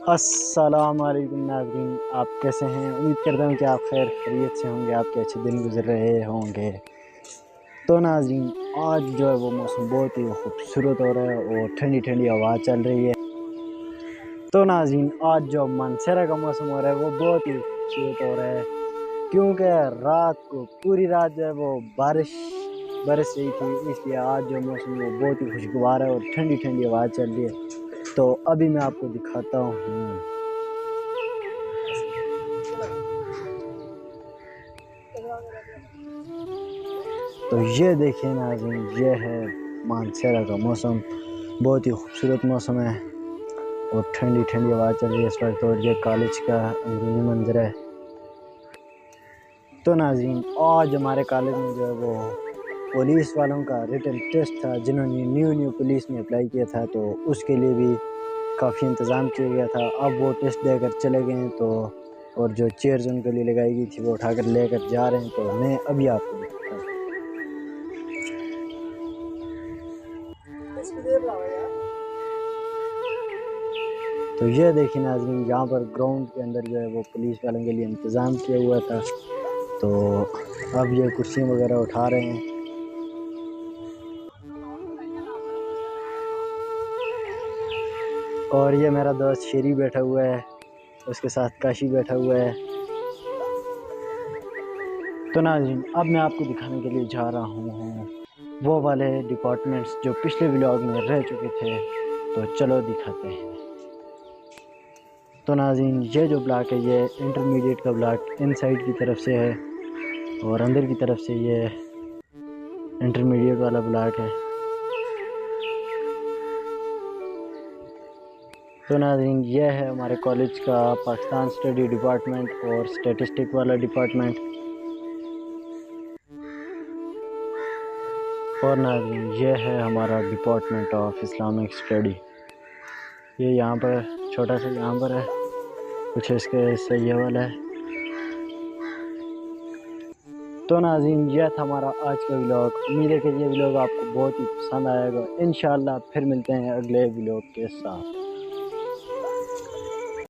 अस्सलाम वालेकुम नाज़रीन, आप कैसे हैं? उम्मीद करता हूँ कि आप खैर खैरियत से होंगे, आपके अच्छे दिन गुजर रहे होंगे। तो नाज़रीन, आज जो है वो मौसम बहुत ही खूबसूरत हो रहा है और ठंडी ठंडी हवा चल रही है। तो नाज़रीन, आज जो मानसरा का मौसम हो रहा है वो बहुत ही खूबसूरत हो रहा है, क्योंकि रात को पूरी रात जो है वो बारिश बरस रही थी, इसलिए आज जो मौसम वो बहुत ही खुशगवार है और ठंडी ठंडी हवा चल रही है। तो अभी मैं आपको दिखाता हूँ। तो ये देखिए नाज़रीन, ये है मानसरा का मौसम। बहुत ही खूबसूरत मौसम है और ठंडी ठंडी हवा चल रही है इस वक्त। और ये कॉलेज का अंदरूनी मंजर है। तो नाज़रीन, आज हमारे कॉलेज में जो है वो पुलिस वालों का रिटन टेस्ट था, जिन्होंने न्यू पुलिस में अप्लाई किया था, तो उसके लिए भी काफ़ी इंतज़ाम किया गया था। अब वो टेस्ट देकर चले गए हैं, तो और जो चेयर्स उनके लिए लगाई गई थी वो उठाकर लेकर जा रहे हैं। तो मैं अभी आपको दिखाता हूँ। तो ये देखिए नाज़रीन, यहाँ पर ग्राउंड के अंदर जो है वो पुलिस वालों के लिए इंतज़ाम किया हुआ था। तो अब ये कुर्सियाँ वगैरह उठा रहे हैं। और ये मेरा दोस्त शेरी बैठा हुआ है, उसके साथ काशी बैठा हुआ है। तो नाज़रीन, अब मैं आपको दिखाने के लिए जा रहा हूँ वो वाले डिपार्टमेंट्स जो पिछले व्लॉग में रह चुके थे। तो चलो दिखाते हैं। तो नाज़रीन, ये जो ब्लॉक है ये इंटरमीडिएट का ब्लॉक इन साइड की तरफ से है और अंदर की तरफ से ये इंटरमीडिएट वाला ब्लॉक है। तो नाज़रीन, ये है हमारे कॉलेज का पाकिस्तान स्टडी डिपार्टमेंट और स्टैटिस्टिक वाला डिपार्टमेंट। और नाज़रीन, ये है हमारा डिपार्टमेंट ऑफ इस्लामिक स्टडी। ये यहाँ पर छोटा सा यहाँ पर है, कुछ इसके सही वाला है। तो नाज़रीन, यह था हमारा आज का व्लॉग। उम्मीद है कि ये व्लॉग आपको बहुत ही पसंद आएगा। इंशाल्लाह फिर मिलते हैं अगले व्लॉग के साथ।